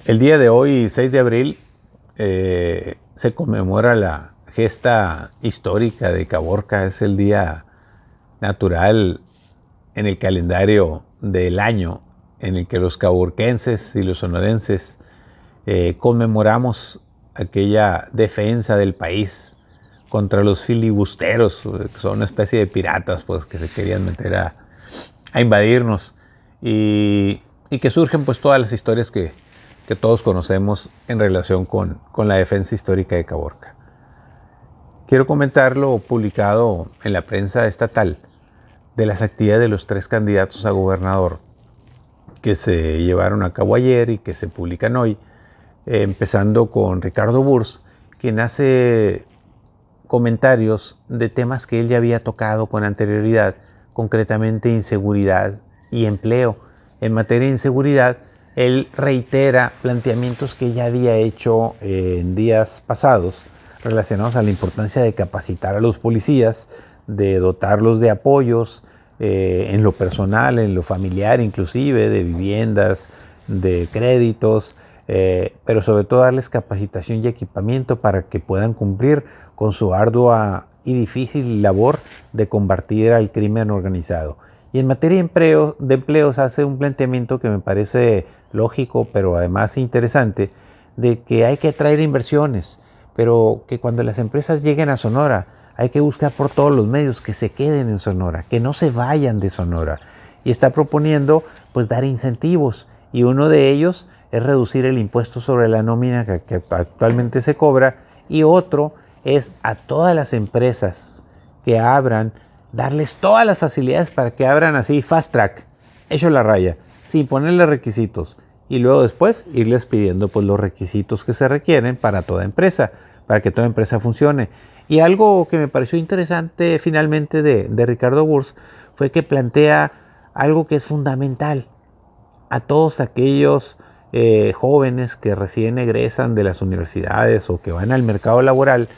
El día de hoy, 6 de abril, se conmemora la gesta histórica de Caborca. Es el día natural en el calendario del año en el que los caborquenses y los sonorenses conmemoramos aquella defensa del país contra los filibusteros, que son una especie de piratas pues, que se querían meter a invadirnos y que surgen pues todas las historias que todos conocemos en relación con la defensa histórica de Caborca. Quiero comentar lo publicado en la prensa estatal de las actividades de los 3 candidatos a gobernador que se llevaron a cabo ayer y que se publican hoy, empezando con Ricardo Burs, quien hace comentarios de temas que él ya había tocado con anterioridad, concretamente inseguridad y empleo. En materia de inseguridad, él reitera planteamientos que ya había hecho en días pasados relacionados a la importancia de capacitar a los policías, de dotarlos de apoyos en lo personal, en lo familiar inclusive, de viviendas, de créditos, pero sobre todo darles capacitación y equipamiento para que puedan cumplir con su ardua y difícil labor de combatir al crimen organizado. Y en materia de empleos hace un planteamiento que me parece lógico, pero además interesante, de que hay que atraer inversiones, pero que cuando las empresas lleguen a Sonora hay que buscar por todos los medios que se queden en Sonora, que no se vayan de Sonora. Y está proponiendo pues dar incentivos, y uno de ellos es reducir el impuesto sobre la nómina que actualmente se cobra, y otro es a todas las empresas que abran, darles todas las facilidades para que abran así fast track, hecho la raya, sin ponerle requisitos, y luego después irles pidiendo pues los requisitos que se requieren para toda empresa, para que toda empresa funcione. Y algo que me pareció interesante finalmente de Ricardo Burs fue que plantea algo que es fundamental a todos aquellos jóvenes que recién egresan de las universidades o que van al mercado laboral,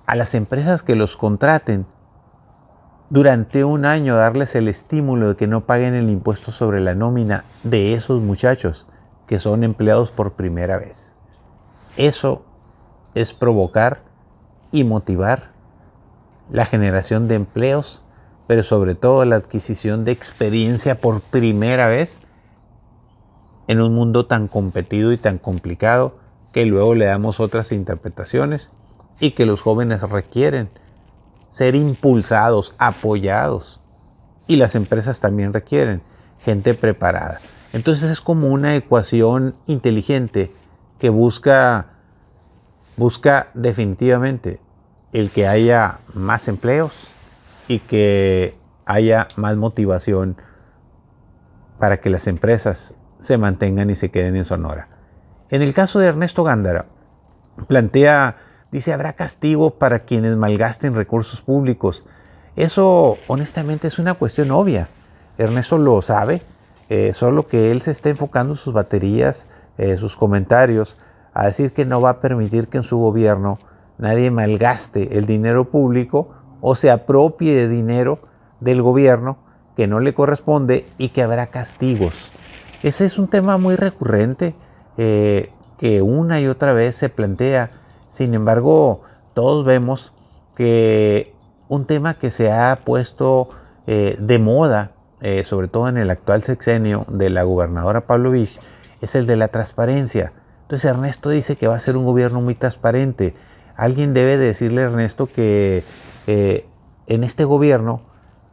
a las empresas que los contraten durante un año, darles el estímulo de que no paguen el impuesto sobre la nómina de esos muchachos que son empleados por primera vez. Eso es provocar y motivar la generación de empleos, pero sobre todo la adquisición de experiencia por primera vez en un mundo tan competido y tan complicado que luego le damos otras interpretaciones y que los jóvenes requieren ser impulsados, apoyados, y las empresas también requieren gente preparada. Entonces es como una ecuación inteligente que busca definitivamente el que haya más empleos y que haya más motivación para que las empresas se mantengan y se queden en Sonora. En el caso de Ernesto Gándara, dice, habrá castigo para quienes malgasten recursos públicos. Eso, honestamente, es una cuestión obvia. Ernesto lo sabe, solo que él se está enfocando sus baterías, sus comentarios, a decir que no va a permitir que en su gobierno nadie malgaste el dinero público o se apropie de dinero del gobierno que no le corresponde y que habrá castigos. Ese es un tema muy recurrente que una y otra vez se plantea. Sin embargo, todos vemos que un tema que se ha puesto de moda, sobre todo en el actual sexenio de la gobernadora Pavlovich, es el de la transparencia. Entonces Ernesto dice que va a ser un gobierno muy transparente. Alguien debe de decirle a Ernesto que en este gobierno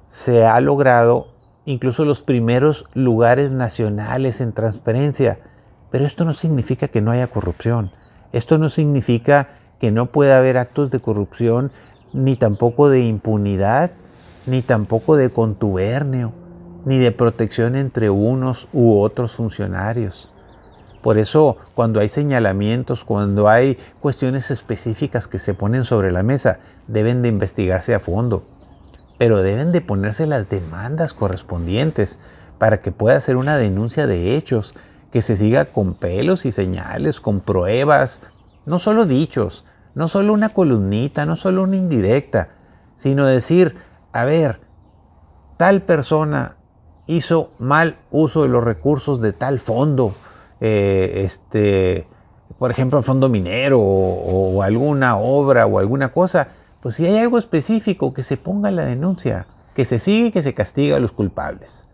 se ha logrado incluso los primeros lugares nacionales en transparencia. Pero esto no significa que no haya corrupción. Esto no significa que no pueda haber actos de corrupción, ni tampoco de impunidad, ni tampoco de contubernio, ni de protección entre unos u otros funcionarios. Por eso, cuando hay señalamientos, cuando hay cuestiones específicas que se ponen sobre la mesa, deben de investigarse a fondo. Pero deben de ponerse las demandas correspondientes para que pueda ser una denuncia de hechos, que se siga con pelos y señales, con pruebas, no solo dichos, no solo una columnita, no solo una indirecta, sino decir, a ver, tal persona hizo mal uso de los recursos de tal fondo, por ejemplo, el fondo minero o alguna obra o alguna cosa, pues si hay algo específico, que se ponga la denuncia, que se sigue y que se castiga a los culpables.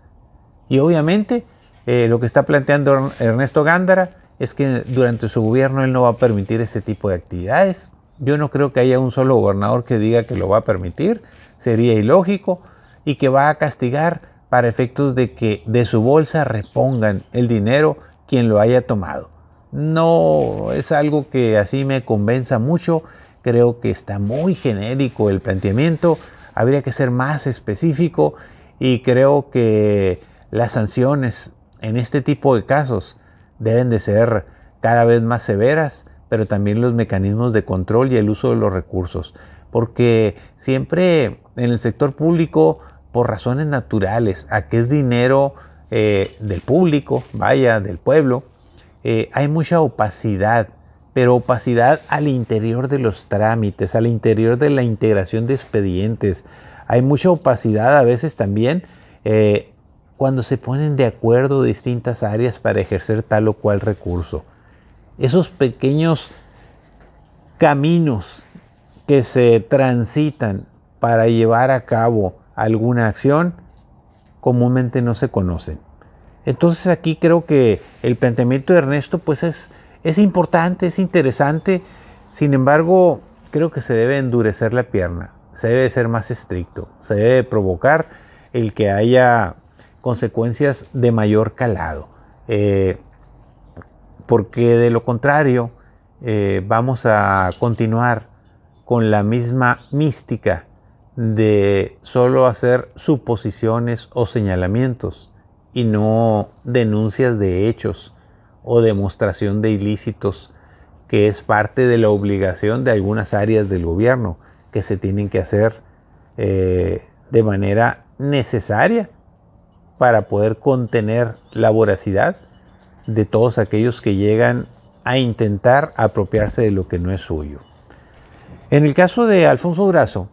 Y obviamente lo que está planteando Ernesto Gándara es que durante su gobierno él no va a permitir ese tipo de actividades. Yo no creo que haya un solo gobernador que diga que lo va a permitir, sería ilógico, y que va a castigar para efectos de que de su bolsa repongan el dinero quien lo haya tomado. No es algo que así me convenza mucho, creo que está muy genérico el planteamiento, habría que ser más específico y creo que las sanciones en este tipo de casos deben de ser cada vez más severas, pero también los mecanismos de control y el uso de los recursos, porque siempre en el sector público, por razones naturales, a que es dinero del público, vaya, del pueblo, hay mucha opacidad, pero opacidad al interior de los trámites, al interior de la integración de expedientes. Hay mucha opacidad a veces también cuando se ponen de acuerdo distintas áreas para ejercer tal o cual recurso. Esos pequeños caminos que se transitan para llevar a cabo alguna acción comúnmente no se conocen. Entonces aquí creo que el planteamiento de Ernesto pues es importante, es interesante. Sin embargo, creo que se debe endurecer la pierna, se debe ser más estricto, se debe provocar el que haya consecuencias de mayor calado. Porque de lo contrario vamos a continuar con la misma mística de solo hacer suposiciones o señalamientos y no denuncias de hechos o demostración de ilícitos, que es parte de la obligación de algunas áreas del gobierno que se tienen que hacer de manera necesaria para poder contener la voracidad de todos aquellos que llegan a intentar apropiarse de lo que no es suyo. En el caso de Alfonso Durazo,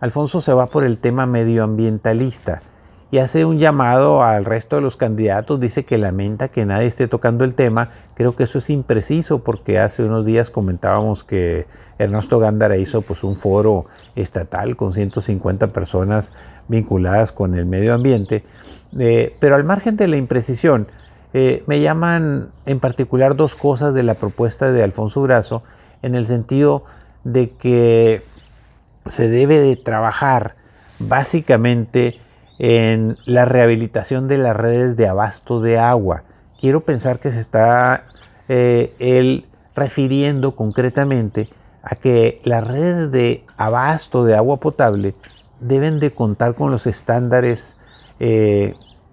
Alfonso se va por el tema medioambientalista y hace un llamado al resto de los candidatos, dice que lamenta que nadie esté tocando el tema. Creo que eso es impreciso porque hace unos días comentábamos que Ernesto Gándara hizo pues un foro estatal con 150 personas vinculadas con el medio ambiente, pero al margen de la imprecisión, me llaman en particular dos cosas de la propuesta de Alfonso Durazo, en el sentido de que se debe de trabajar básicamente en la rehabilitación de las redes de abasto de agua. Quiero pensar que se está él refiriendo concretamente a que las redes de abasto de agua potable deben de contar con los estándares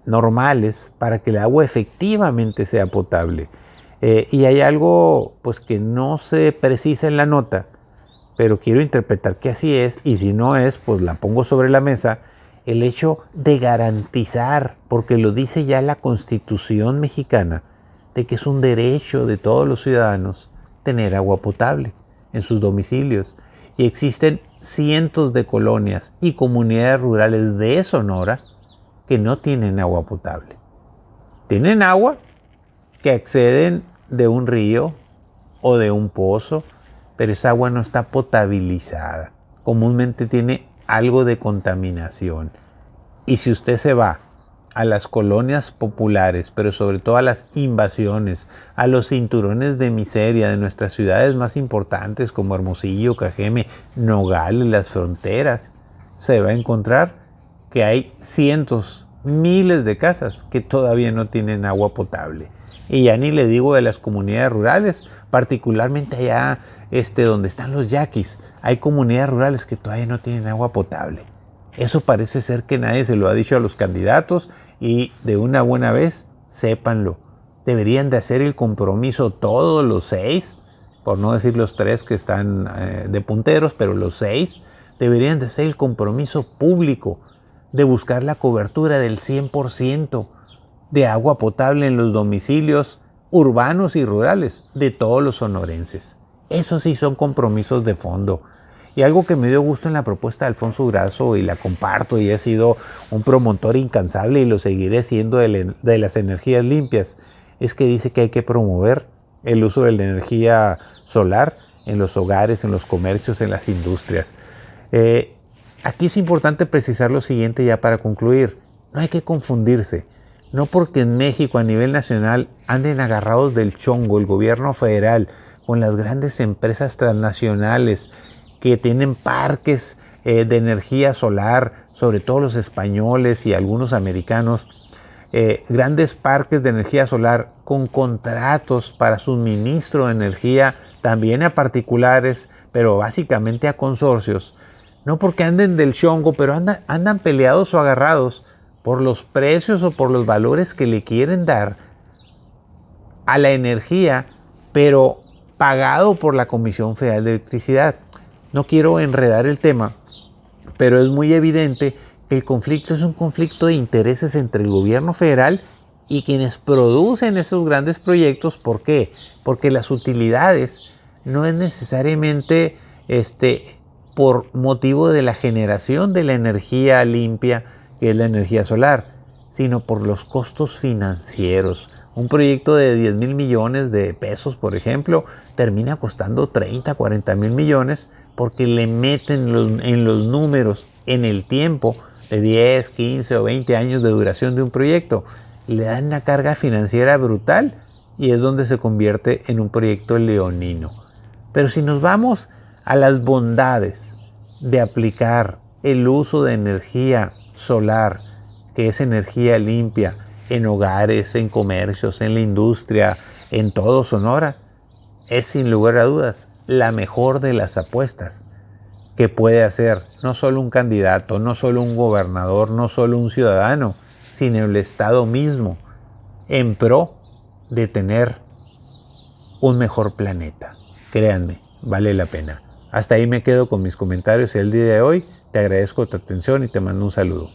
normales para que el agua efectivamente sea potable. Y hay algo pues que no se precisa en la nota, pero quiero interpretar que así es, y si no es, pues la pongo sobre la mesa, el hecho de garantizar, porque lo dice ya la Constitución mexicana, de que es un derecho de todos los ciudadanos tener agua potable en sus domicilios. Y existen cientos de colonias y comunidades rurales de Sonora que no tienen agua potable. Tienen agua que acceden de un río o de un pozo, pero esa agua no está potabilizada. Comúnmente tiene algo de contaminación. Y si usted se va a las colonias populares, pero sobre todo a las invasiones, a los cinturones de miseria de nuestras ciudades más importantes como Hermosillo, Cajeme, Nogales, las fronteras, se va a encontrar que hay cientos, miles de casas que todavía no tienen agua potable. Y ya ni le digo de las comunidades rurales, particularmente allá donde están los yaquis, hay comunidades rurales que todavía no tienen agua potable. Eso parece ser que nadie se lo ha dicho a los candidatos, y de una buena vez, sépanlo. Deberían de hacer el compromiso todos los 6, por no decir los 3 que están de punteros, pero los 6 deberían de hacer el compromiso público de buscar la cobertura del 100% de agua potable en los domicilios urbanos y rurales de todos los sonorenses. Esos sí son compromisos de fondo. Y algo que me dio gusto en la propuesta de Alfonso Durazo, y la comparto, y he sido un promotor incansable y lo seguiré siendo de las energías limpias, es que dice que hay que promover el uso de la energía solar en los hogares, en los comercios, en las industrias. Aquí es importante precisar lo siguiente ya para concluir. No hay que confundirse. No porque en México a nivel nacional anden agarrados del chongo el gobierno federal con las grandes empresas transnacionales que tienen parques de energía solar, sobre todo los españoles y algunos americanos, grandes parques de energía solar con contratos para suministro de energía también a particulares, pero básicamente a consorcios. No porque anden del chongo, pero andan peleados o agarrados por los precios o por los valores que le quieren dar a la energía, pero pagado por la Comisión Federal de Electricidad. No quiero enredar el tema, pero es muy evidente que el conflicto es un conflicto de intereses entre el gobierno federal y quienes producen esos grandes proyectos. ¿Por qué? Porque las utilidades no es necesariamente por motivo de la generación de la energía limpia, que es la energía solar, sino por los costos financieros. Un proyecto de 10 mil millones de pesos, por ejemplo, termina costando 30, 40 mil millones porque le meten en los números, en el tiempo de 10, 15 o 20 años de duración de un proyecto. Le dan una carga financiera brutal y es donde se convierte en un proyecto leonino. Pero si nos vamos a las bondades de aplicar el uso de energía solar, que es energía limpia, en hogares, en comercios, en la industria, en todo Sonora, es sin lugar a dudas la mejor de las apuestas que puede hacer no solo un candidato, no solo un gobernador, no solo un ciudadano, sino el Estado mismo, en pro de tener un mejor planeta. Créanme, vale la pena. Hasta ahí me quedo con mis comentarios el día de hoy. Te agradezco tu atención y te mando un saludo.